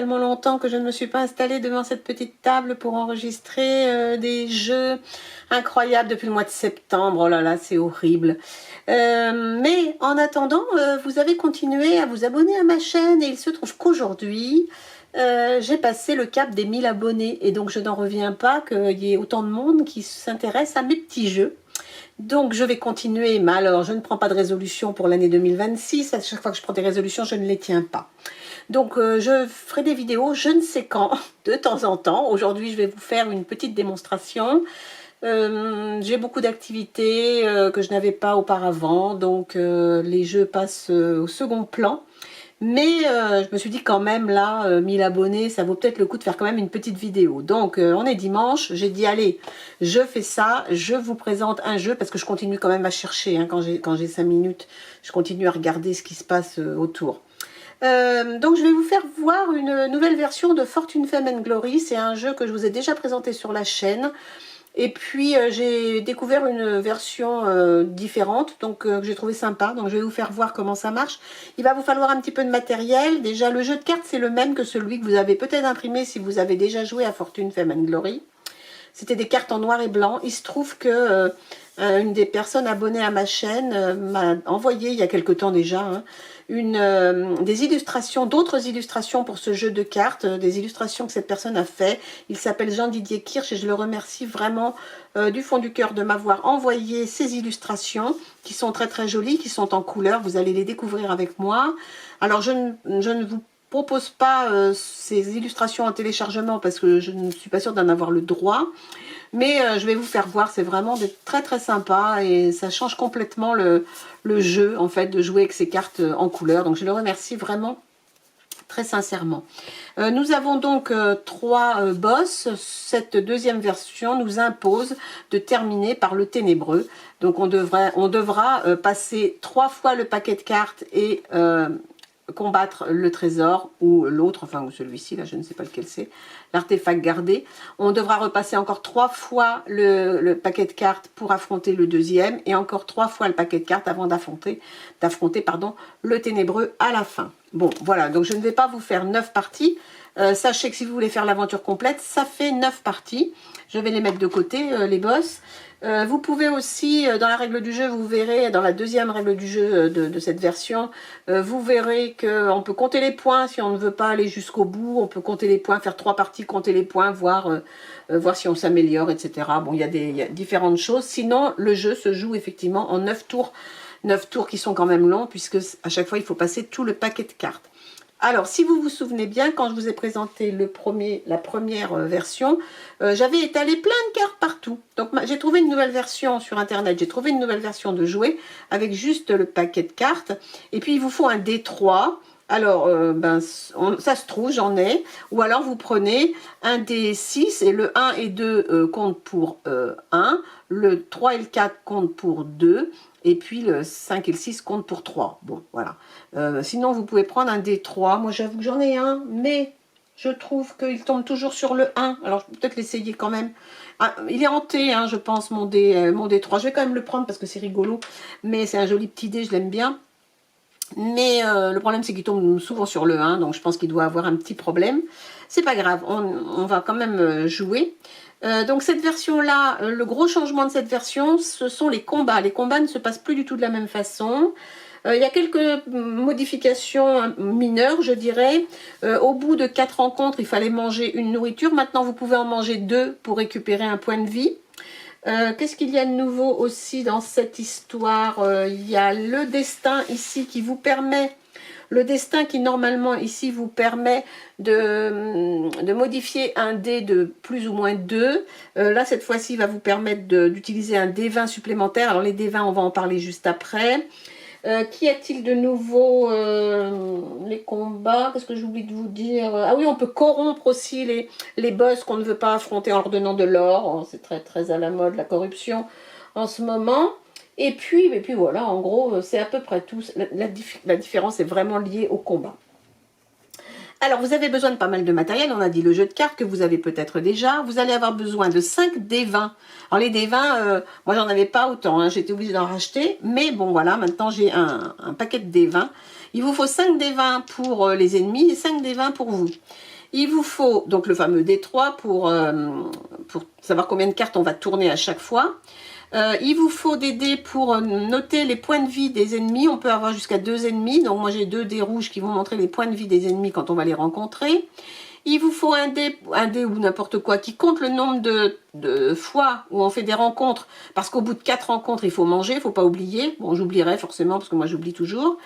tellement longtemps que je ne me suis pas installée devant cette petite table pour enregistrer des jeux incroyables depuis le mois de septembre. Oh là là, c'est horrible. Mais en attendant, vous avez continué à vous abonner à ma chaîne et il se trouve qu'aujourd'hui, j'ai passé le cap des 1000 abonnés et donc je n'en reviens pas qu'il y ait autant de monde qui s'intéresse à mes petits jeux. Donc je vais continuer, mais alors je ne prends pas de résolution pour l'année 2026, à chaque fois que je prends des résolutions, je ne les tiens pas. Donc je ferai des vidéos, je ne sais quand, de temps en temps. Aujourd'hui je vais vous faire une petite démonstration. J'ai beaucoup d'activités que je n'avais pas auparavant, donc les jeux passent au second plan. Mais je me suis dit quand même là, 1000 abonnés, ça vaut peut-être le coup de faire quand même une petite vidéo. Donc on est dimanche, j'ai dit allez, je fais ça, je vous présente un jeu parce que je continue quand même à chercher, hein, quand j'ai 5 minutes, je continue à regarder ce qui se passe autour. Donc je vais vous faire voir une nouvelle version de Fortune, Fame and Glory. C'est un jeu que je vous ai déjà présenté sur la chaîne. Et puis j'ai découvert une version différente, donc que j'ai trouvé sympa. Donc je vais vous faire voir comment ça marche. Il va vous falloir un petit peu de matériel. Déjà le jeu de cartes c'est le même que celui que vous avez peut-être imprimé si vous avez déjà joué à Fortune, Fame and Glory. C'était des cartes en noir et blanc. Il se trouve que une des personnes abonnées à ma chaîne m'a envoyé il y a quelque temps déjà hein, des illustrations, d'autres illustrations pour ce jeu de cartes, des illustrations que cette personne a fait. Il s'appelle Jean-Didier Kirsch et je le remercie vraiment du fond du cœur de m'avoir envoyé ces illustrations qui sont très très jolies, qui sont en couleur. Vous allez les découvrir avec moi. Alors je ne vous propose pas ces illustrations en téléchargement parce que je ne suis pas sûre d'en avoir le droit. Mais je vais vous faire voir, c'est vraiment très très sympa et ça change complètement le jeu en fait de jouer avec ces cartes en couleur. Donc je le remercie vraiment très sincèrement. Nous avons donc 3 boss. Cette deuxième version nous impose de terminer par le ténébreux. Donc on devra passer 3 fois le paquet de cartes et combattre le trésor ou l'autre, enfin ou celui-ci, là je ne sais pas lequel c'est, l'artefact gardé. On devra repasser encore 3 fois le paquet de cartes pour affronter le deuxième et encore 3 fois le paquet de cartes avant d'affronter le ténébreux à la fin. Bon voilà, donc je ne vais pas vous faire 9 parties. Sachez que si vous voulez faire l'aventure complète, ça fait 9 parties. Je vais les mettre de côté, les boss. Vous pouvez aussi, dans la règle du jeu, vous verrez, dans la deuxième règle du jeu de cette version, vous verrez qu'on peut compter les points si on ne veut pas aller jusqu'au bout. On peut compter les points, faire 3 parties, compter les points, voir si on s'améliore, etc. Bon, il y a différentes choses. Sinon, le jeu se joue effectivement en 9 tours. 9 tours qui sont quand même longs, puisque à chaque fois, il faut passer tout le paquet de cartes. Alors, si vous vous souvenez bien, quand je vous ai présenté la première version, j'avais étalé plein de cartes partout. Donc, j'ai trouvé une nouvelle version sur Internet, j'ai trouvé une nouvelle version de jouet avec juste le paquet de cartes. Et puis, il vous faut un D3. Alors, ça se trouve, j'en ai. Ou alors, vous prenez un D6 et le 1 et 2 comptent pour 1. Le 3 et le 4 comptent pour 2. Et puis le 5 et le 6 comptent pour 3. Bon, voilà. Sinon, vous pouvez prendre un D3. Moi, j'avoue que j'en ai un, mais je trouve qu'il tombe toujours sur le 1. Alors, je peux peut-être l'essayer quand même. Ah, il est hanté, hein, je pense, mon D3. Je vais quand même le prendre parce que c'est rigolo. Mais c'est un joli petit dé, je l'aime bien. Mais le problème, c'est qu'il tombe souvent sur le 1. Donc, je pense qu'il doit avoir un petit problème. C'est pas grave, on va quand même jouer. Donc cette version-là, le gros changement de cette version, ce sont les combats. Les combats ne se passent plus du tout de la même façon. Il y a quelques modifications mineures, je dirais. Au bout de 4 rencontres, il fallait manger une nourriture. Maintenant, vous pouvez en manger 2 pour récupérer un point de vie. Qu'est-ce qu'il y a de nouveau aussi dans cette histoire? Il y a le destin ici qui vous permet... Le destin qui normalement ici vous permet de modifier un dé de plus ou moins 2. Là cette fois-ci va vous permettre d'utiliser un D20 supplémentaire. Alors les D20 on va en parler juste après. Qu'y a-t-il de nouveau? Les combats, qu'est-ce que j'oublie de vous dire? Ah oui, on peut corrompre aussi les boss qu'on ne veut pas affronter en leur donnant de l'or. Oh, c'est très très à la mode la corruption en ce moment. Et puis voilà, en gros, c'est à peu près tout. La différence est vraiment liée au combat. Alors, vous avez besoin de pas mal de matériel. On a dit le jeu de cartes que vous avez peut-être déjà. Vous allez avoir besoin de 5 D20. Alors, les D20, moi, j'en avais pas autant. Hein, j'étais obligée d'en racheter. Mais bon, voilà, maintenant, j'ai un paquet de D20. Il vous faut 5 D20 pour les ennemis et 5 D20 pour vous. Il vous faut donc le fameux D3 pour savoir combien de cartes on va tourner à chaque fois. Il vous faut des dés pour noter les points de vie des ennemis. On peut avoir jusqu'à 2 ennemis. Donc moi j'ai 2 dés rouges qui vont montrer les points de vie des ennemis quand on va les rencontrer. Il vous faut un dé ou n'importe quoi qui compte le nombre de fois où on fait des rencontres. Parce qu'au bout de 4 rencontres, il faut manger, il ne faut pas oublier. Bon, j'oublierai forcément parce que moi j'oublie toujours.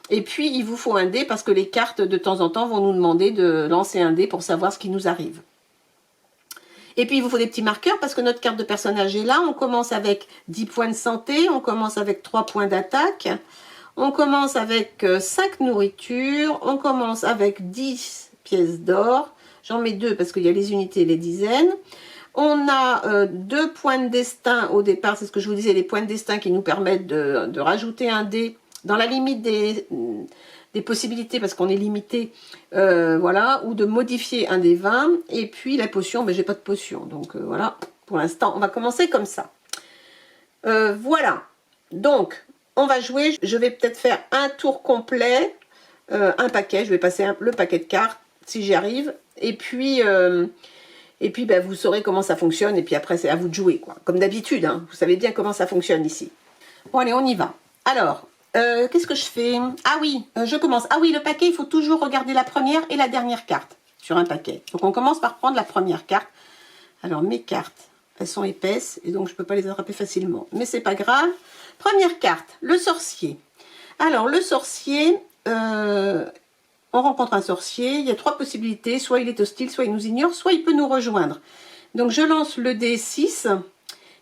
Et puis il vous faut un dé parce que les cartes de temps en temps vont nous demander de lancer un dé pour savoir ce qui nous arrive. Et puis, il vous faut des petits marqueurs parce que notre carte de personnage est là. On commence avec 10 points de santé. On commence avec 3 points d'attaque. On commence avec 5 nourritures. On commence avec 10 pièces d'or. J'en mets 2 parce qu'il y a les unités et les dizaines. On a 2 points de destin au départ. C'est ce que je vous disais, les points de destin qui nous permettent de rajouter un dé dans la limite des possibilités parce qu'on est limité, voilà, ou de modifier un des 20. Et puis la potion, mais j'ai pas de potion, donc voilà, pour l'instant on va commencer comme ça. Voilà, donc on va jouer. Je vais peut-être faire un tour complet, un paquet, je vais passer le paquet de cartes si j'y arrive, et puis ben, vous saurez comment ça fonctionne, et puis après c'est à vous de jouer, quoi, comme d'habitude, hein, vous savez bien comment ça fonctionne ici. Bon allez, on y va. Alors, qu'est-ce que je fais? Ah oui, je commence. Ah oui, le paquet, il faut toujours regarder la première et la dernière carte sur un paquet. Donc on commence par prendre la première carte. Alors mes cartes, elles sont épaisses et donc je ne peux pas les attraper facilement. Mais c'est pas grave. Première carte, le sorcier. Alors le sorcier, on rencontre un sorcier. Il y a 3 possibilités. Soit il est hostile, soit il nous ignore, soit il peut nous rejoindre. Donc je lance le D6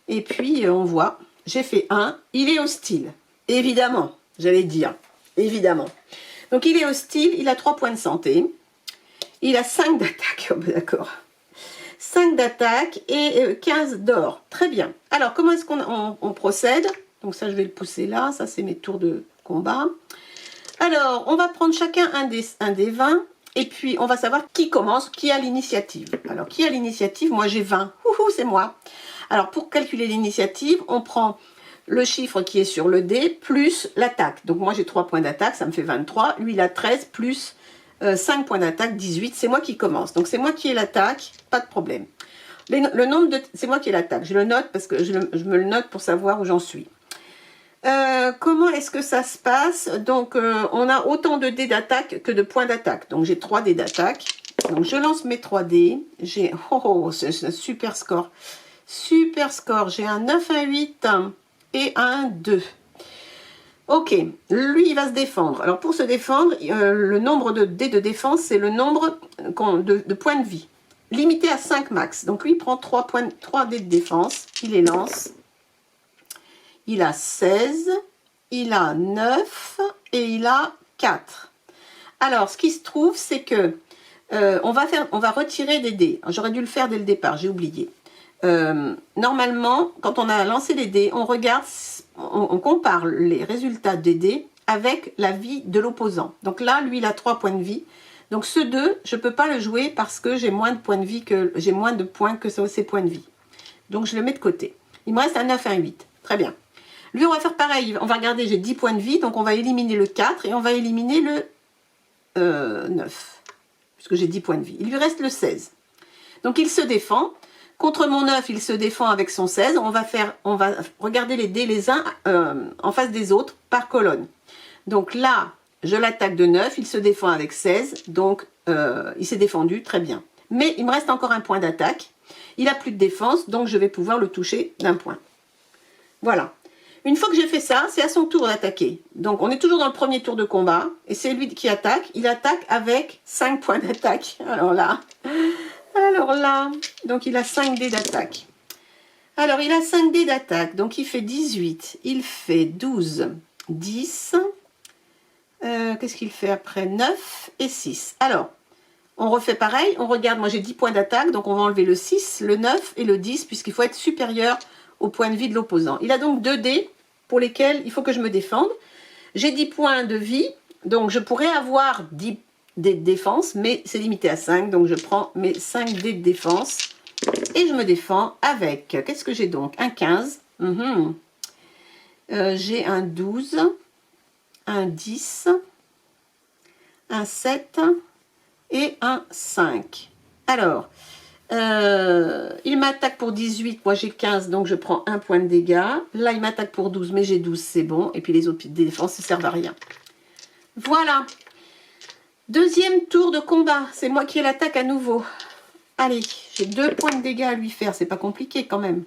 et puis on voit. J'ai fait 1, il est hostile. Évidemment. J'allais dire, évidemment. Donc, il est hostile, il a 3 points de santé. Il a 5 d'attaque, oh, d'accord. 5 d'attaque et 15 d'or. Très bien. Alors, comment est-ce qu'on procède? Donc, ça, je vais le pousser là. Ça, c'est mes tours de combat. Alors, on va prendre chacun un des 20. Et puis, on va savoir qui commence, qui a l'initiative. Alors, qui a l'initiative? Moi, j'ai 20. Ouhou, c'est moi. Alors, pour calculer l'initiative, on prend le chiffre qui est sur le dé, plus l'attaque. Donc moi j'ai 3 points d'attaque, ça me fait 23. Lui il a 13, plus 5 points d'attaque, 18. C'est moi qui commence. Donc c'est moi qui ai l'attaque, pas de problème. Le nombre de... C'est moi qui ai l'attaque. Je le note parce que je me le note pour savoir où j'en suis. Comment est-ce que ça se passe? Donc on a autant de dés d'attaque que de points d'attaque. Donc j'ai 3 dés d'attaque. Donc je lance mes 3 dés. J'ai... Oh, c'est un super score. Super score. J'ai un 9, un 8... et un 2. Ok, lui il va se défendre. Alors pour se défendre, le nombre de dés de défense, c'est le nombre de points de vie. Limité à 5 max. Donc lui il prend 3 dés de défense, il les lance. Il a 16, il a 9 et il a 4. Alors ce qui se trouve, c'est que on va retirer des dés. J'aurais dû le faire dès le départ, j'ai oublié. Normalement, quand on a lancé les dés, on regarde, on compare les résultats des dés avec la vie de l'opposant. Donc là, lui, il a 3 points de vie. Donc ce 2, je ne peux pas le jouer parce que j'ai moins de points de vie que j'ai moins de points que ses points de vie. Donc je le mets de côté. Il me reste un 9, un 8. Très bien. Lui, on va faire pareil. On va regarder, j'ai 10 points de vie, donc on va éliminer le 4 et on va éliminer le 9. Puisque j'ai 10 points de vie. Il lui reste le 16. Donc il se défend. Contre mon 9, il se défend avec son 16. On va regarder les dés les uns en face des autres par colonne. Donc là, je l'attaque de 9, il se défend avec 16. Donc il s'est défendu, très bien. Mais il me reste encore un point d'attaque. Il n'a plus de défense, donc je vais pouvoir le toucher d'un point. Voilà. Une fois que j'ai fait ça, c'est à son tour d'attaquer. Donc on est toujours dans le premier tour de combat. Et c'est lui qui attaque. Il attaque avec 5 points d'attaque. Alors là... donc il a 5 dés d'attaque. Alors il a 5 dés d'attaque, donc il fait 18, il fait 12, 10, qu'est-ce qu'il fait après? 9 et 6. Alors, on refait pareil, on regarde, moi j'ai 10 points d'attaque, donc on va enlever le 6, le 9 et le 10, puisqu'il faut être supérieur au point de vie de l'opposant. Il a donc 2 dés pour lesquels il faut que je me défende. J'ai 10 points de vie, donc je pourrais avoir 10 dés de défense, mais c'est limité à 5, donc je prends mes 5 dés de défense et je me défends avec, qu'est-ce que j'ai donc? Un 15, j'ai un 12, un 10, un 7, et un 5. Alors, il m'attaque pour 18, moi j'ai 15, donc je prends un point de dégâts. Là, il m'attaque pour 12, mais j'ai 12, c'est bon. Et puis les autres défenses ne servent à rien. Voilà. Deuxième tour de combat. C'est moi qui ai l'attaque à nouveau. Allez, j'ai 2 points de dégâts à lui faire. C'est pas compliqué quand même.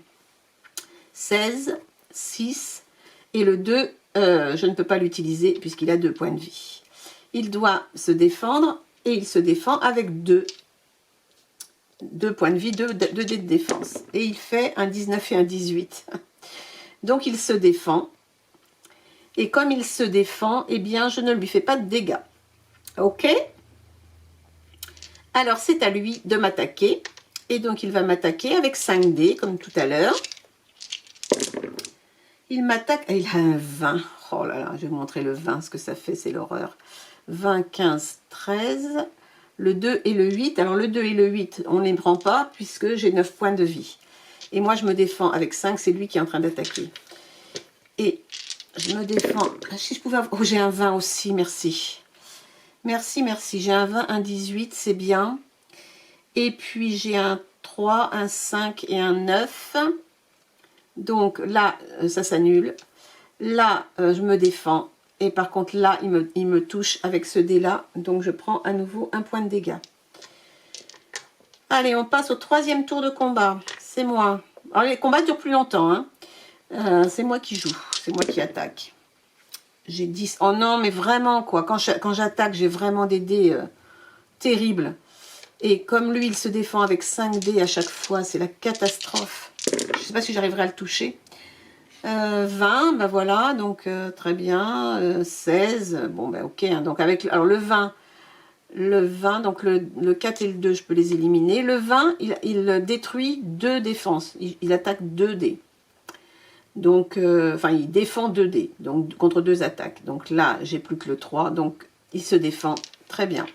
16, 6. Et le 2, je ne peux pas l'utiliser puisqu'il a 2 points de vie. Il doit se défendre et il se défend avec 2 points de vie, 2 dés de défense. Et il fait un 19 et un 18. Donc il se défend. Et comme il se défend, eh bien je ne lui fais pas de dégâts. Ok? Alors c'est à lui de m'attaquer. Et donc il va m'attaquer avec 5 dés comme tout à l'heure. Il m'attaque, il a un 20. Oh là là, je vais vous montrer le 20, ce que ça fait, c'est l'horreur. 20, 15, 13. Le 2 et le 8. Alors le 2 et le 8, on ne les prend pas puisque j'ai 9 points de vie. Et moi je me défends avec 5, c'est lui qui est en train d'attaquer. Et je me défends. Si je pouvais avoir... Oh, j'ai un 20 aussi, merci. Merci, merci. J'ai un 20, un 18, c'est bien. Et puis j'ai un 3, un 5 et un 9. Donc là, ça s'annule. Là, je me défends. Et par contre, là, il me touche avec ce dé-là. Donc je prends à nouveau un point de dégâts. Allez, on passe au 3e tour de combat. C'est moi. Alors les combats durent plus longtemps, hein. C'est moi qui joue. C'est moi qui attaque. J'ai 10. Oh non, mais vraiment, quoi. Quand j'attaque, j'ai vraiment des dés terribles. Et comme lui, il se défend avec 5 dés à chaque fois, c'est la catastrophe. Je ne sais pas si j'arriverai à le toucher. 20, ben voilà, donc très bien. 16, bon, ben ok. Hein, donc avec, alors le 20, donc le 4 et le 2, je peux les éliminer. Le 20, il détruit 2 défenses. Il attaque 2 dés. Donc, enfin, il défend 2 dés, donc contre 2 attaques. Donc là, j'ai plus que le 3, donc il se défend très bien.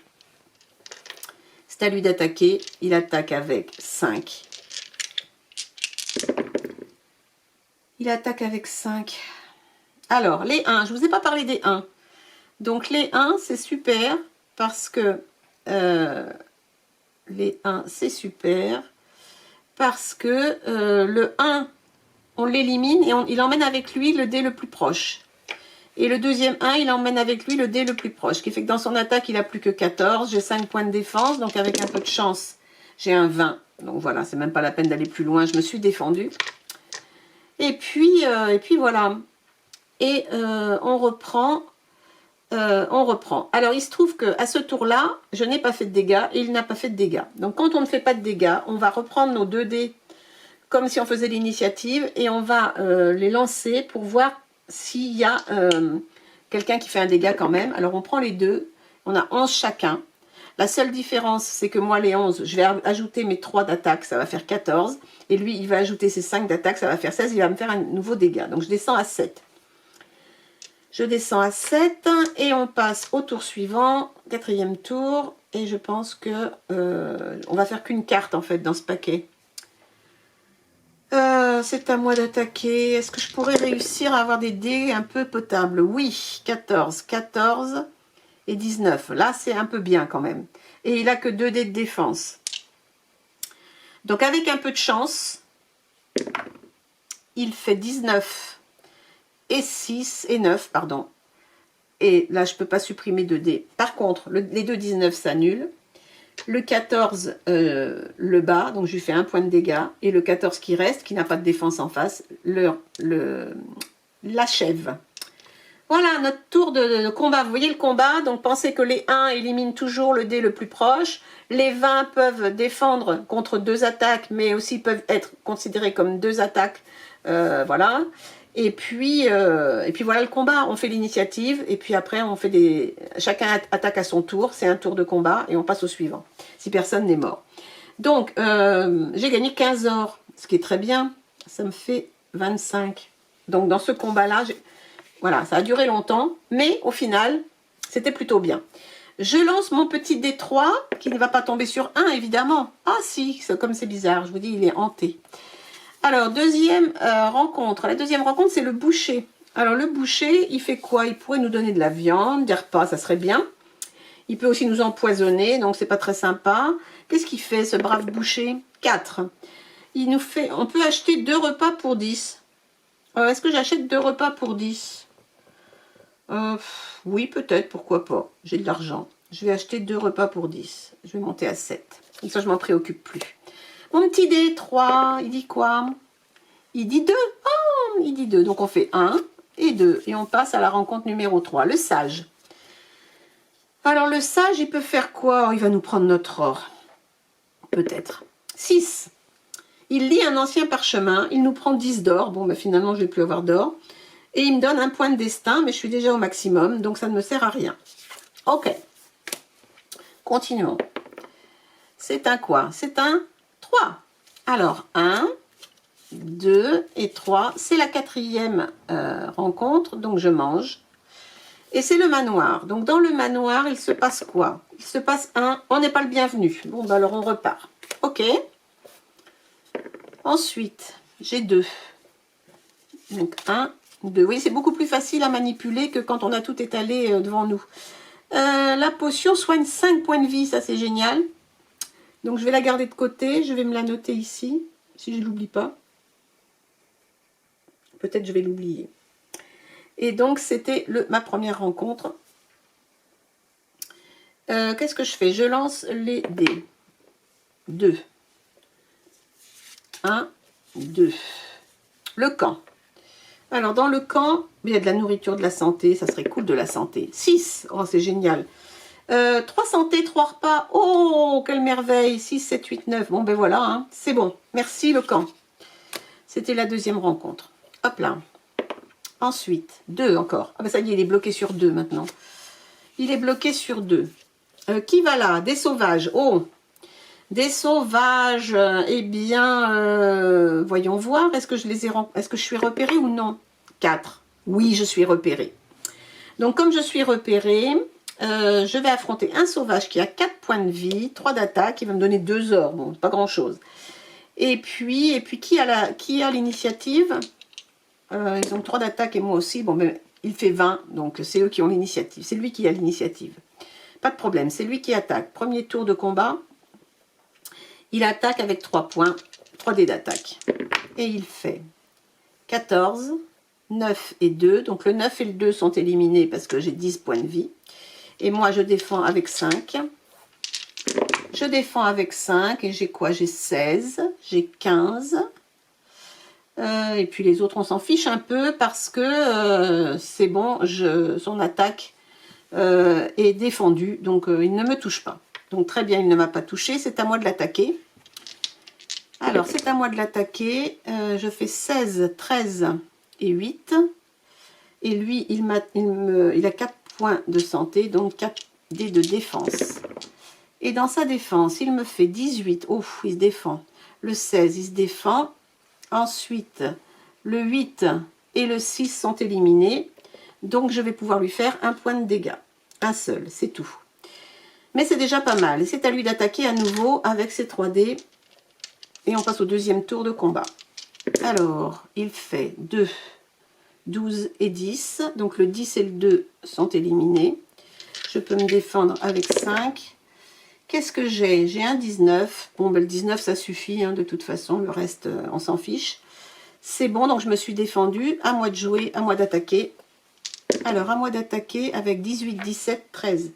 C'est à lui d'attaquer. Il attaque avec 5. Il attaque avec 5. Alors, les 1, je ne vous ai pas parlé des 1. Donc les 1, c'est super parce que les 1, c'est super parce que le 1, on l'élimine et il emmène avec lui le dé le plus proche. Et le deuxième 1, il emmène avec lui le dé le plus proche. Ce qui fait que dans son attaque, il n'a plus que 14. J'ai 5 points de défense. Donc avec un peu de chance, j'ai un 20. Donc voilà, c'est même pas la peine d'aller plus loin. Je me suis défendue. Et puis voilà. Et on reprend. Alors il se trouve qu'à ce tour-là, je n'ai pas fait de dégâts et il n'a pas fait de dégâts. Donc quand on ne fait pas de dégâts, on va reprendre nos 2 dés comme si on faisait l'initiative et on va les lancer pour voir s'il y a quelqu'un qui fait un dégât quand même. Alors on prend les 2, on a 11 chacun. La seule différence, c'est que moi les 11, je vais ajouter mes 3 d'attaque, ça va faire 14. Et lui, il va ajouter ses 5 d'attaque, ça va faire 16. Il va me faire un nouveau dégât. Donc je descends à 7. Je descends à 7 et on passe au tour suivant, 4e tour. Et je pense que on va faire qu'une carte en fait dans ce paquet. C'est à moi d'attaquer. Est-ce que je pourrais réussir à avoir des dés un peu potables? Oui, 14, 14 et 19. Là, c'est un peu bien quand même. Et il n'a que 2 dés de défense. Donc, avec un peu de chance, il fait 19 et 6 et 9, pardon. Et là, je ne peux pas supprimer 2 dés. Par contre, les 2 19 s'annulent. Le 14 le bat, donc je lui fais un point de dégâts. Et le 14 qui reste, qui n'a pas de défense en face, l'achève. Voilà notre tour de combat. Vous voyez le combat, donc pensez que les 1 éliminent toujours le dé le plus proche. Les 20 peuvent défendre contre 2 attaques, mais aussi peuvent être considérés comme 2 attaques. Voilà. Et puis voilà le combat, on fait l'initiative et puis après on fait chacun attaque à son tour, c'est un tour de combat et on passe au suivant, si personne n'est mort. Donc j'ai gagné 15 or, ce qui est très bien, ça me fait 25. Donc dans ce combat-là, voilà, ça a duré longtemps, mais au final, c'était plutôt bien. Je lance mon petit D3 qui ne va pas tomber sur 1 évidemment. Ah si, comme c'est bizarre, je vous dis, il est hanté. Alors, deuxième rencontre. La deuxième rencontre, c'est le boucher. Alors, le boucher, il fait quoi? Il pourrait nous donner de la viande, des repas, ça serait bien. Il peut aussi nous empoisonner, donc c'est pas très sympa. Qu'est-ce qu'il fait, ce brave boucher? 4. Il nous fait, on peut acheter 2 repas pour 10. Est-ce que j'achète 2 repas pour 10? Oui, peut-être, pourquoi pas. J'ai de l'argent. Je vais acheter 2 repas pour 10. Je vais monter à 7. Comme ça, je m'en préoccupe plus. Mon petit dé, 3, il dit quoi? Il dit 2. Oh, il dit 2. Donc, on fait 1 et 2. Et on passe à la rencontre numéro 3. Le sage. Alors, le sage, il peut faire quoi? Il va nous prendre notre or. Peut-être. 6. Il lit un ancien parchemin. Il nous prend 10 d'or. Bon, ben, finalement, je ne vais plus avoir d'or. Et il me donne un point de destin, mais je suis déjà au maximum, donc ça ne me sert à rien. Ok. Continuons. C'est un quoi? C'est un 3. Alors, 1, 2 et 3. C'est la 4e rencontre, donc je mange. Et c'est le manoir. Donc, dans le manoir, il se passe quoi? Il se passe un... On n'est pas le bienvenu. Bon, bah alors on repart. Ok. Ensuite, j'ai 2. Donc, 1, 2. Oui, c'est beaucoup plus facile à manipuler que quand on a tout étalé devant nous. La potion soigne 5 points de vie, ça c'est génial. Donc je vais la garder de côté, je vais me la noter ici, si je ne l'oublie pas. Peut-être je vais l'oublier. Et donc c'était ma première rencontre. Qu'est-ce que je fais? Je lance les dés. 2. 1, 2. Le camp. Alors, dans le camp, il y a de la nourriture, de la santé. Ça serait cool de la santé. 6. Oh, c'est génial. 3 santé, 3 repas. Oh, quelle merveille. 6, 7, 8, 9. Bon, ben voilà. Hein. C'est bon. Merci, le camp. C'était la 2e rencontre. Hop là. Ensuite, 2 encore. Ah ben ça y est, il est bloqué sur 2 maintenant. Il est bloqué sur 2. Qui va là? Des sauvages. Oh, des sauvages, eh bien, voyons voir, est-ce que je suis repérée ou non? 4. Oui, je suis repérée. Donc, comme je suis repérée, je vais affronter un sauvage qui a 4 points de vie, 3 d'attaque, qui va me donner 2 or. Bon, pas grand-chose. Et puis qui a l'initiative? Ils ont 3 d'attaque et moi aussi. Bon, ben, il fait 20, donc c'est eux qui ont l'initiative. C'est lui qui a l'initiative. Pas de problème, c'est lui qui attaque. Premier tour de combat. Il attaque avec 3 points, 3 dés d'attaque. Et il fait 14, 9 et 2. Donc le 9 et le 2 sont éliminés parce que j'ai 10 points de vie. Et moi, je défends avec 5. Je défends avec 5. Et j'ai quoi? J'ai 16. J'ai 15. Et puis les autres, on s'en fiche un peu parce que c'est bon, son attaque est défendue. Donc il ne me touche pas. Donc très bien, il ne m'a pas touché. C'est à moi de l'attaquer. Alors, c'est à moi de l'attaquer. Je fais 16, 13 et 8. Et lui, il a 4 points de santé, donc 4 dés de défense. Et dans sa défense, il me fait 18. Oh, il se défend. Le 16, il se défend. Ensuite, le 8 et le 6 sont éliminés. Donc, je vais pouvoir lui faire un point de dégâts. Un seul, c'est tout. Mais c'est déjà pas mal. Et c'est à lui d'attaquer à nouveau avec ses 3 dés. Et on passe au 2e tour de combat. Alors, il fait 2, 12 et 10. Donc le 10 et le 2 sont éliminés. Je peux me défendre avec 5. Qu'est-ce que j'ai? J'ai un 19. Bon, ben, le 19, ça suffit, hein, de toute façon. Le reste, on s'en fiche. C'est bon, donc je me suis défendue. À moi de jouer, à moi d'attaquer. Alors, à moi d'attaquer avec 18, 17, 13.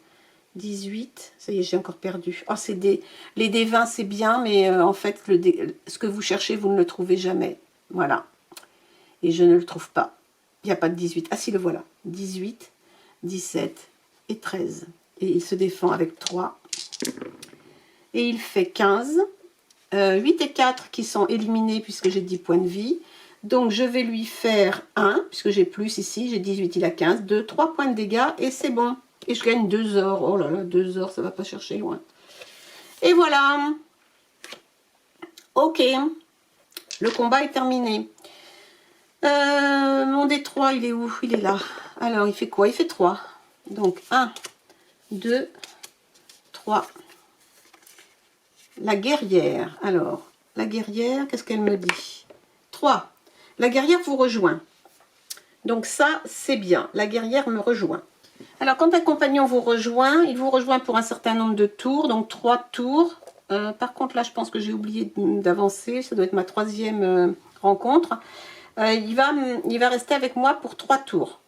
18, ça y est, j'ai encore perdu. Oh, les dés 20, c'est bien, mais en fait, ce que vous cherchez, vous ne le trouvez jamais. Voilà. Et je ne le trouve pas. Il n'y a pas de 18. Ah si, le voilà. 18, 17 et 13. Et il se défend avec 3. Et il fait 15. 8 et 4 qui sont éliminés puisque j'ai 10 points de vie. Donc, je vais lui faire 1, puisque j'ai plus ici. J'ai 18, il a 15. 2, 3 points de dégâts et c'est bon. Et je gagne 2 heures. Oh là là, 2 heures, ça va pas chercher loin. Et voilà. Ok. Le combat est terminé. Mon D3, il est où? Il est là. Alors, il fait quoi? Il fait 3. Donc, 1, 2, 3. La guerrière. Alors, la guerrière, qu'est-ce qu'elle me dit? 3. La guerrière vous rejoint. Donc ça, c'est bien. La guerrière me rejoint. Alors, quand un compagnon vous rejoint, il vous rejoint pour un certain nombre de tours, donc 3 tours. Par contre, là, je pense que j'ai oublié d'avancer. Ça doit être ma 3e rencontre. Il va rester avec moi pour 3 tours.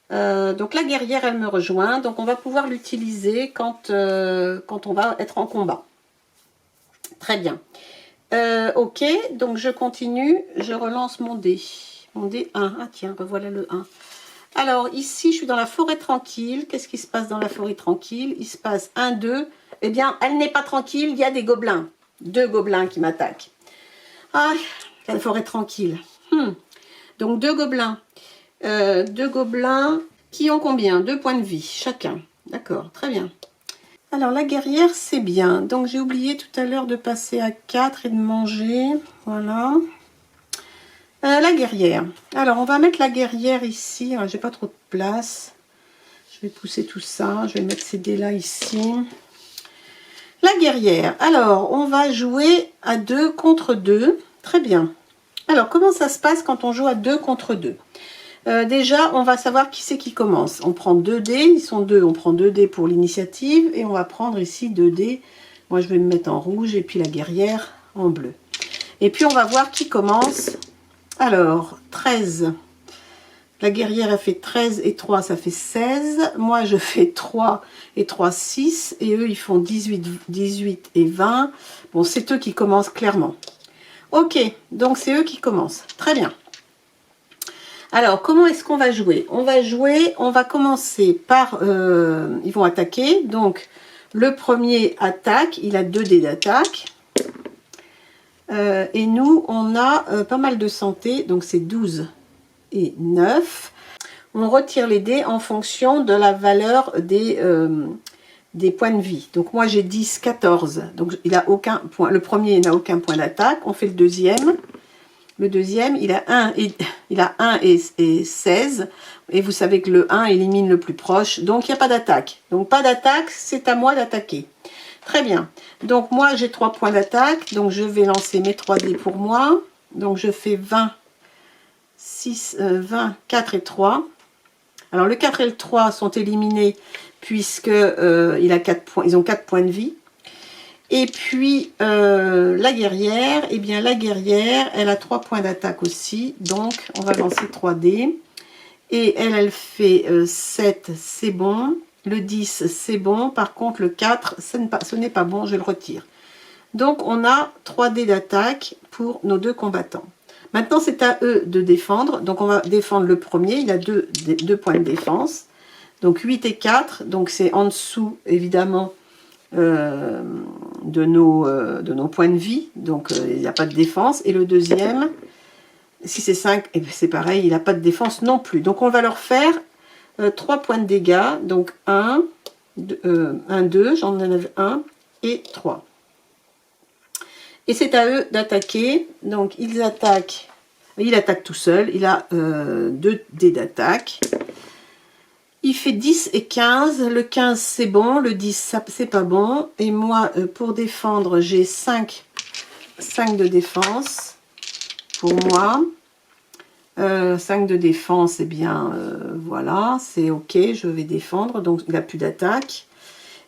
Donc, la guerrière, elle me rejoint. Donc, on va pouvoir l'utiliser quand on va être en combat. Très bien. Ok, donc je continue. Je relance mon dé. Mon dé 1. Ah tiens, revoilà le 1. Alors, ici, je suis dans la forêt tranquille. Qu'est-ce qui se passe dans la forêt tranquille? Il se passe 1, 2. Eh bien, elle n'est pas tranquille. Il y a des gobelins. 2 gobelins qui m'attaquent. Ah, la forêt tranquille. Donc, 2 gobelins. 2 gobelins qui ont combien? 2 points de vie chacun. D'accord, très bien. Alors, la guerrière, c'est bien. Donc, j'ai oublié tout à l'heure de passer à 4 et de manger. Voilà. La guerrière. Alors, on va mettre la guerrière ici. J'ai pas trop de place. Je vais pousser tout ça. Je vais mettre ces dés-là ici. La guerrière. Alors, on va jouer à 2 contre 2. Très bien. Alors, comment ça se passe quand on joue à 2 contre 2? Déjà, on va savoir qui c'est qui commence. On prend 2 dés. Ils sont 2. On prend 2 dés pour l'initiative. Et on va prendre ici 2 dés. Moi, je vais me mettre en rouge. Et puis la guerrière en bleu. Et puis, on va voir qui commence. Alors, 13. La guerrière a fait 13 et 3, ça fait 16. Moi, je fais 3 et 3, 6. Et eux, ils font 18 et 20. Bon, c'est eux qui commencent clairement. Ok, donc c'est eux qui commencent. Très bien. Alors, comment est-ce qu'on va jouer? On va commencer par... ils vont attaquer. Donc, le premier attaque. Il a 2 dés d'attaque. Et nous, on a pas mal de santé, donc c'est 12 et 9. On retire les dés en fonction de la valeur des points de vie. Donc moi j'ai 10, 14, donc il a aucun point. Le premier n'a aucun point d'attaque. On fait le deuxième. Le deuxième, il a 1 et 16. Et vous savez que le 1 élimine le plus proche, donc il n'y a pas d'attaque. Donc pas d'attaque, c'est à moi d'attaquer. Très bien. Donc, moi, j'ai 3 points d'attaque. Donc, je vais lancer mes 3 dés pour moi. Donc, je fais 20, 4 et 3. Alors, le 4 et le 3 sont éliminés puisque ils ont 4 points de vie. Et puis, la guerrière, eh bien, la guerrière, elle a 3 points d'attaque aussi. Donc, on va lancer 3 dés. Et elle fait 7, c'est bon. Le 10, c'est bon. Par contre, le 4, ce n'est pas bon, je le retire. Donc, on a 3 dés d'attaque pour nos 2 combattants. Maintenant, c'est à eux de défendre. Donc, on va défendre le premier. Il a 2 points de défense. Donc, 8 et 4. Donc, c'est en dessous, évidemment, de nos points de vie. Donc, il n'y a pas de défense. Et le deuxième, si c'est 5, eh c'est pareil, il n'a pas de défense non plus. Donc, on va leur faire 3 points de dégâts, donc 1, 2, j'en avais 1 et 3. Et c'est à eux d'attaquer. Donc ils attaquent, il attaque tout seul, il a 2 dés d'attaque. Il fait 10 et 15, le 15 c'est bon, le 10 c'est pas bon. Et moi pour défendre j'ai 5 de défense pour moi. 5 de défense, et eh bien voilà, c'est ok, je vais défendre, donc il n'a plus d'attaque.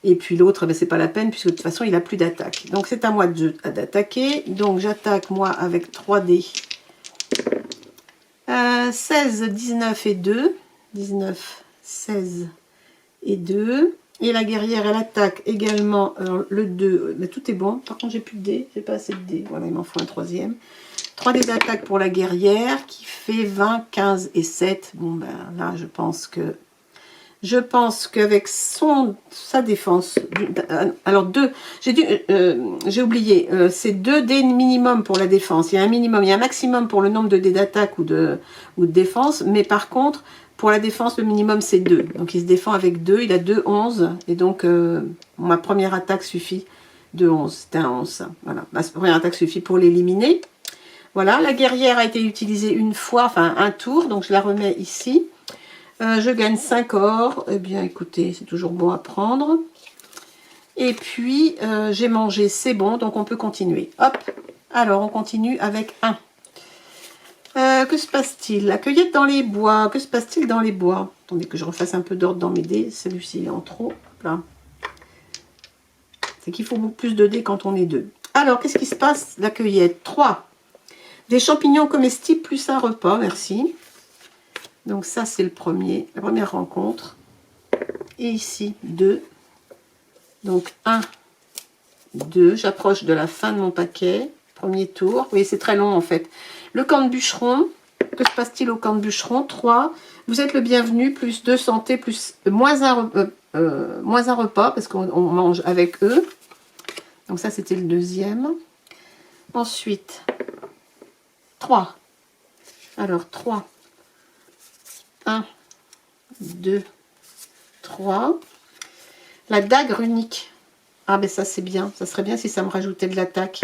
Et puis l'autre, ben, c'est pas la peine, puisque de toute façon, il n'a plus d'attaque. Donc c'est à moi d'attaquer. Donc j'attaque moi avec 3 dés. 16, 19 et 2. 19, 16 et 2. Et la guerrière, elle attaque également le 2. Mais tout est bon. Par contre, j'ai plus de dés. J'ai pas assez de dés. Voilà, il m'en faut un 3e. 3 dés d'attaque pour la guerrière qui fait 20, 15 et 7. Bon, ben là, je pense qu'avec sa défense, alors j'ai oublié, c'est 2 dés minimum pour la défense. Il y a un minimum, il y a un maximum pour le nombre de dés d'attaque ou de défense, mais par contre, pour la défense, le minimum c'est 2. Donc il se défend avec 2, il a 2, 11, et donc ma première attaque suffit de 11, c'était un 11. Voilà, ma première attaque suffit pour l'éliminer. Voilà, la guerrière a été utilisée une fois, enfin un tour, donc je la remets ici. Je gagne 5 or. Eh bien, écoutez, c'est toujours bon à prendre. Et puis, j'ai mangé, c'est bon, donc on peut continuer. Hop, alors on continue avec 1. Que se passe-t-il? La cueillette dans les bois. Que se passe-t-il dans les bois? Attendez que je refasse un peu d'ordre dans mes dés. Celui-ci est en trop. Là. C'est qu'il faut beaucoup plus de dés quand on est deux. Alors, qu'est-ce qui se passe? La cueillette. 3. Des champignons comestibles plus un repas. Merci. Donc ça, c'est la première rencontre. Et ici, 2. Donc 1, 2. J'approche de la fin de mon paquet. Premier tour. Vous voyez, c'est très long en fait. Le camp de bûcheron. Que se passe-t-il au camp de bûcheron? 3. Vous êtes le bienvenu. Plus 2 santé. Plus moins un repas. Parce qu'on mange avec eux. Donc ça, c'était le deuxième. Ensuite, 3. Alors 3. 1, 2, 3. La dague runique. Ah ben ça c'est bien. Ça serait bien si ça me rajoutait de l'attaque.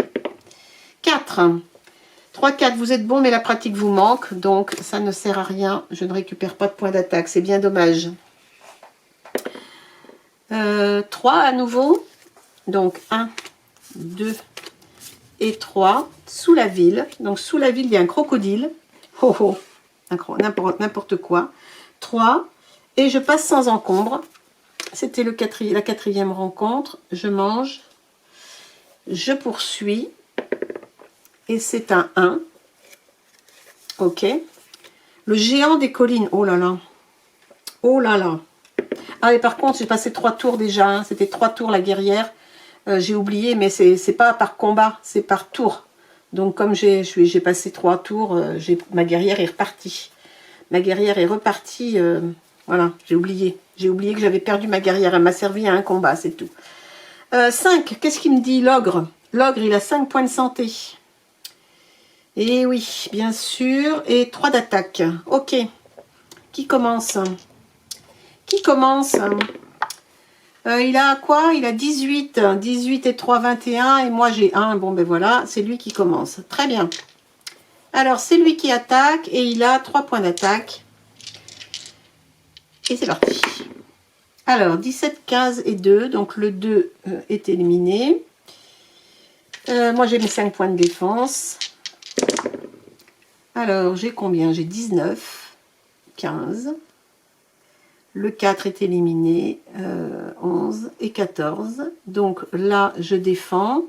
4. 3, 4. Vous êtes bon mais la pratique vous manque. Donc ça ne sert à rien. Je ne récupère pas de points d'attaque. C'est bien dommage. 3 à nouveau. Donc 1, 2 et 3. Sous la ville. Donc sous la ville il y a un crocodile. Oh oh. N'importe quoi. 3. Et je passe sans encombre. C'était la quatrième rencontre. Je mange. Je poursuis. Et c'est un 1. Ok. Le géant des collines. Oh là là. Oh là là. Ah et par contre, j'ai passé 3 tours déjà. Hein. C'était 3 tours la guerrière. J'ai oublié, mais c'est pas par combat. C'est par tour. Donc comme j'ai passé 3 tours, ma guerrière est repartie. Ma guerrière est repartie. Voilà, j'ai oublié. J'ai oublié que j'avais perdu ma guerrière. Elle m'a servi à un combat, c'est tout. 5, qu'est-ce qu'il me dit l'ogre? L'ogre, il a 5 points de santé. Et oui, bien sûr. Et 3 d'attaque. Ok. Qui commence? Qui commence? Il a quoi? Il a 18. 18 et 3, 21. Et moi, j'ai 1. Bon, ben voilà, c'est lui qui commence. Très bien. Alors, c'est lui qui attaque. Et il a 3 points d'attaque. Et c'est parti. Alors, 17, 15 et 2. Donc, le 2 est éliminé. Moi, j'ai mes 5 points de défense. Alors, j'ai combien? J'ai 19, 15. Le 4 est éliminé. 11 et 14. Donc, là, je défends.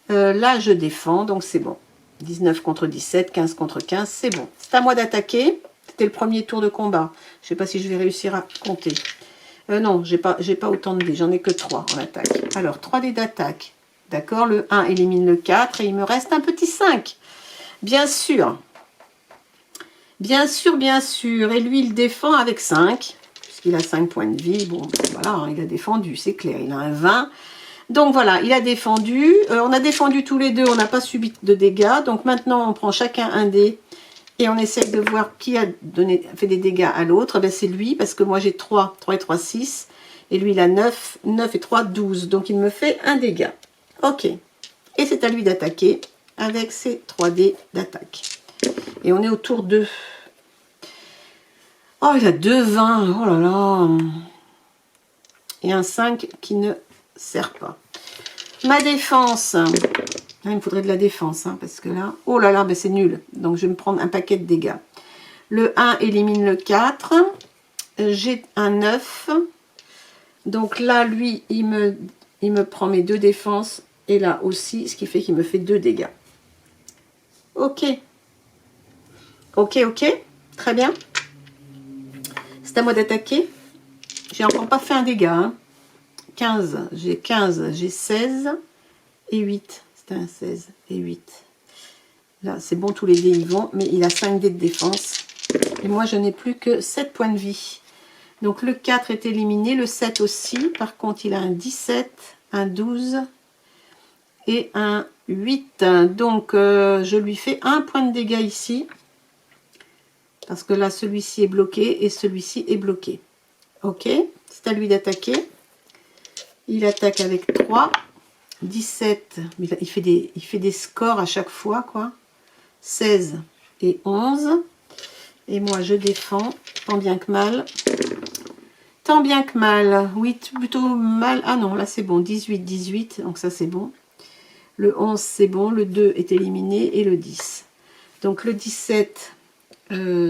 Là, je défends. Donc, c'est bon. 19 contre 17, 15 contre 15, c'est bon. C'est à moi d'attaquer. C'était le premier tour de combat. Je ne sais pas si je vais réussir à compter. Non, j'ai pas autant de dés. J'en ai que 3 en attaque. Alors, 3 dés d'attaque. D'accord, le 1 élimine le 4 et il me reste un petit 5. Bien sûr. Bien sûr, bien sûr. Et lui, il défend avec 5. Puisqu'il a 5 points de vie. Bon, voilà, hein, il a défendu, c'est clair. Il a un 20. Donc voilà, il a défendu. On a défendu tous les deux. On n'a pas subi de dégâts. Donc maintenant, on prend chacun un dé. Et on essaie de voir qui a fait des dégâts à l'autre. Ben, c'est lui, parce que moi j'ai 3. 3 et 3, 6. Et lui, il a 9. 9 et 3, 12. Donc il me fait un dégât. Ok. Et c'est à lui d'attaquer avec ses 3 dés d'attaque. Et on est au tour 2. Oh, il a 2 20. Oh là là. Et un 5 qui ne sert pas. Ma défense. Là, il me faudrait de la défense. Hein, parce que là... Oh là là, ben c'est nul. Donc, je vais me prendre un paquet de dégâts. Le 1 élimine le 4. J'ai un 9. Donc là, lui, il me prend mes 2 défenses. Et là aussi, ce qui fait qu'il me fait 2 dégâts. Ok. Ok, ok. Très bien. C'est à moi d'attaquer. J'ai encore pas fait un dégât. Hein. 15, j'ai 16 et 8. C'était un 16 et 8. Là, c'est bon, tous les dés y vont. Mais il a 5 dés de défense. Et moi, je n'ai plus que 7 points de vie. Donc, le 4 est éliminé. Le 7 aussi. Par contre, il a un 17, un 12... et un 8. Donc, je lui fais un point de dégâts ici. Parce que là, celui-ci est bloqué et celui-ci est bloqué. Ok, c'est à lui d'attaquer. Il attaque avec 3. 17. Il fait des scores à chaque fois, quoi. 16 et 11. Et moi, je défends, tant bien que mal. Tant bien que mal. Oui, plutôt mal. Ah non, là, c'est bon. 18, 18. Donc, ça, c'est bon. Le 11, c'est bon. Le 2 est éliminé. Et le 10. Donc, le 17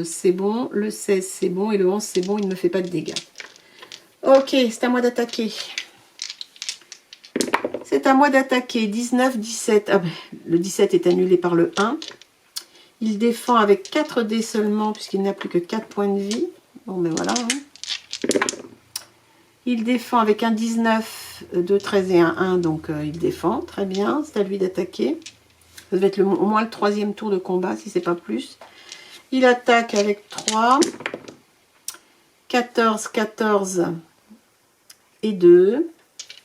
c'est bon. Le 16, c'est bon. Et le 11, c'est bon. Il ne me fait pas de dégâts. Ok, c'est à moi d'attaquer. C'est à moi d'attaquer. 19, 17. Ah ben, le 17 est annulé par le 1. Il défend avec 4 dés seulement, puisqu'il n'a plus que 4 points de vie. Bon, ben voilà. Hein. Il défend avec un 19, 2, 13 et un 1. Donc, il défend. Très bien. C'est à lui d'attaquer. Ça va être au moins le 3e tour de combat, si c'est pas plus. Il attaque avec 3. 14, 14 et 2.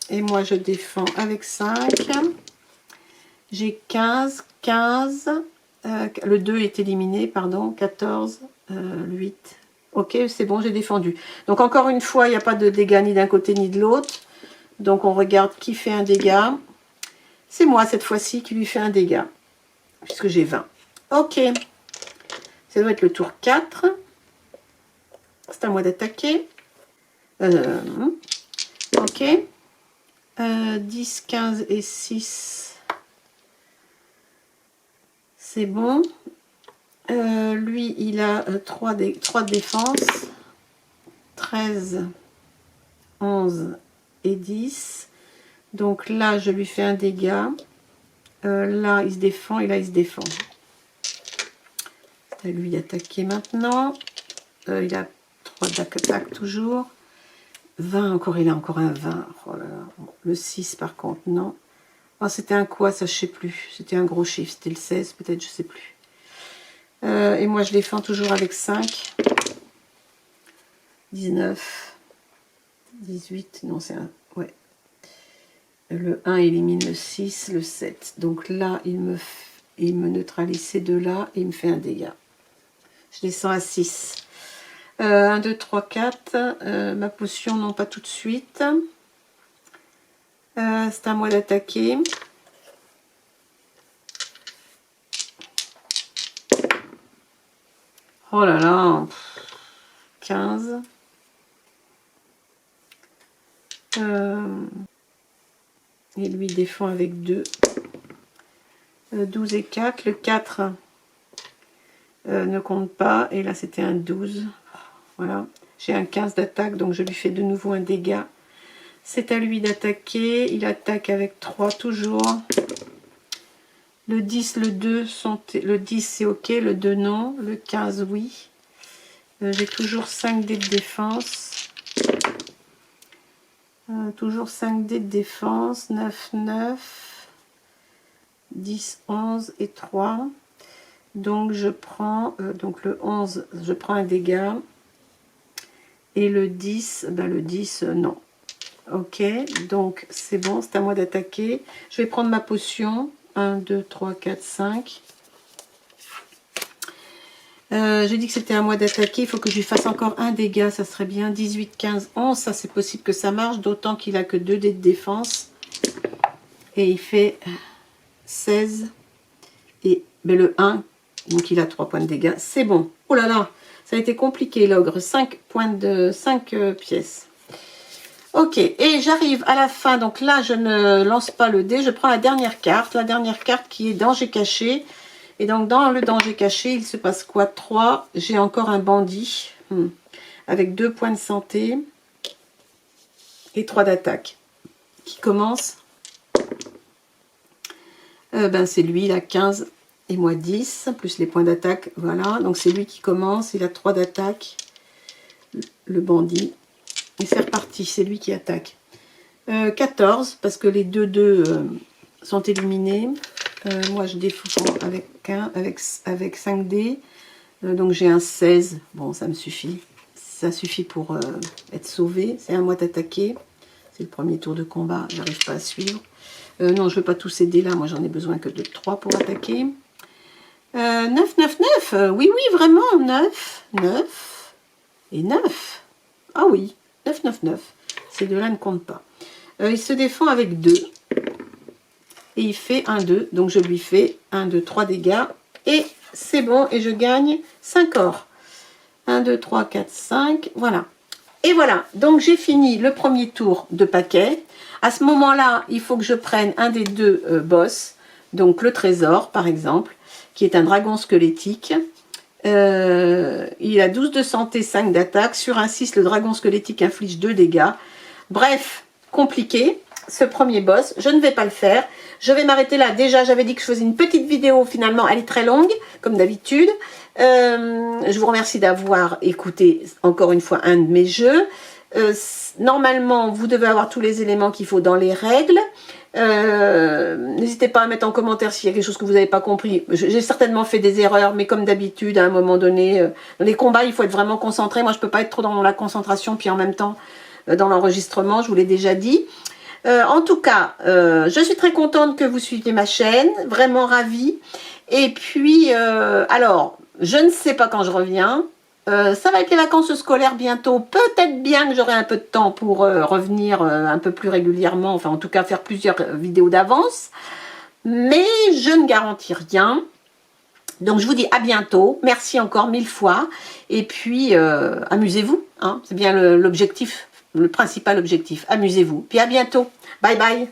Et moi, je défends avec 5. J'ai 15, 15. Le 2 est éliminé, pardon. 14, 8. Ok, c'est bon, j'ai défendu. Donc, encore une fois, il n'y a pas de dégâts ni d'un côté ni de l'autre. Donc, on regarde qui fait un dégât. C'est moi, cette fois-ci, qui lui fait un dégât. Puisque j'ai 20. Ok. Ça doit être le tour 4. C'est à moi d'attaquer. Ok. 10, 15 et 6. C'est bon. Lui, il a 3 de défense. 13, 11 et 10. Donc là, je lui fais un dégât. Là, il se défend et là, il se défend. C'est à lui d'attaquer maintenant. Il a 3 d'attaque toujours. 20 encore, il a encore un 20. Oh là là. Le 6 par contre, non. Oh, c'était un quoi, ça je sais plus. C'était un gros chiffre, c'était le 16 peut-être, je sais plus. Et moi je défends toujours avec 5. 19. 18, non c'est un... Ouais. Le 1 élimine le 6, le 7. Donc là, il me neutralise ces deux-là et il me fait un dégât. Je descends à 6. 1, 2, 3, 4. Ma potion, non, pas tout de suite. C'est à moi d'attaquer. Oh là là. 15. Et lui défend avec 2. 12 et 4. Le 4 ne compte pas. Et là, c'était un 12. Voilà. J'ai un 15 d'attaque, donc je lui fais de nouveau un dégât. C'est à lui d'attaquer. Il attaque avec 3 toujours. Le 10, le 2 sont... Le 10, c'est ok. Le 2, non. Le 15, oui. J'ai toujours 5 dés de défense. Toujours 5 dés de défense. 9, 9. 10, 11 et 3. Donc, je prends... donc, le 11, je prends un dégât. Et le 10, ben le 10, non. Ok, donc c'est bon, c'est à moi d'attaquer. Je vais prendre ma potion. 1, 2, 3, 4, 5. J'ai dit que c'était à moi d'attaquer. Il faut que je lui fasse encore un dégât, ça serait bien. 18, 15, 11. Ça, c'est possible que ça marche, d'autant qu'il a que 2 dés de défense. Et il fait 16. Et ben, le 1, donc il a 3 points de dégâts. C'est bon. Oh là là, ça a été compliqué, l'ogre. 5 pièces. Ok, et j'arrive à la fin, donc là je ne lance pas le dé, je prends la dernière carte qui est danger caché. Et donc dans le danger caché, il se passe quoi? 3, j'ai encore un bandit, avec 2 points de santé et 3 d'attaque, qui commence, ben c'est lui, il a 15 et moi 10, plus les points d'attaque, voilà, donc c'est lui qui commence, il a 3 d'attaque, le bandit. Et c'est reparti, c'est lui qui attaque. 14, parce que les 2 sont éliminés. Moi, je défends avec 5 dés. Donc, j'ai un 16. Bon, ça me suffit. Ça suffit pour être sauvé. C'est à moi d'attaquer. C'est le premier tour de combat. J'arrive pas à suivre. Non, je veux pas tous ces dés là. Moi, j'en ai besoin que de 3 pour attaquer. 9, 9, 9. Oui, oui, vraiment. 9, 9 et 9. Ah oui. 9, 9, 9. Ces deux-là ne comptent pas. Il se défend avec 2. Et il fait 1, 2. Donc je lui fais 1, 2, 3 dégâts. Et c'est bon. Et je gagne 5 or. 1, 2, 3, 4, 5. Voilà. Et voilà. Donc j'ai fini le premier tour de paquet. À ce moment-là, il faut que je prenne un des 2 boss. Donc le trésor, par exemple, qui est un dragon squelettique. Il a 12 de santé, 5 d'attaque. Sur un 6, le dragon squelettique inflige 2 dégâts. Bref, compliqué. Ce premier boss, je ne vais pas le faire. Je vais m'arrêter là. Déjà, j'avais dit que je faisais une petite vidéo. Finalement, elle est très longue, comme d'habitude. Je vous remercie d'avoir écouté encore une fois un de mes jeux. Normalement, vous devez avoir tous les éléments qu'il faut dans les règles. N'hésitez pas à mettre en commentaire s'il y a quelque chose que vous n'avez pas compris. J'ai certainement fait des erreurs, mais comme d'habitude, à un moment donné, dans les combats, il faut être vraiment concentré. Moi, je ne peux pas être trop dans la concentration, puis en même temps, dans l'enregistrement, je vous l'ai déjà dit. En tout cas, je suis très contente que vous suiviez ma chaîne, vraiment ravie. Et puis, alors, je ne sais pas quand je reviens. Ça va être les vacances scolaires bientôt. Peut-être bien que j'aurai un peu de temps pour revenir un peu plus régulièrement. Enfin, en tout cas, faire plusieurs vidéos d'avance. Mais je ne garantis rien. Donc, je vous dis à bientôt. Merci encore 1000 fois. Et puis, amusez-vous. Hein, c'est bien l'objectif, le principal objectif. Amusez-vous. Puis à bientôt. Bye bye.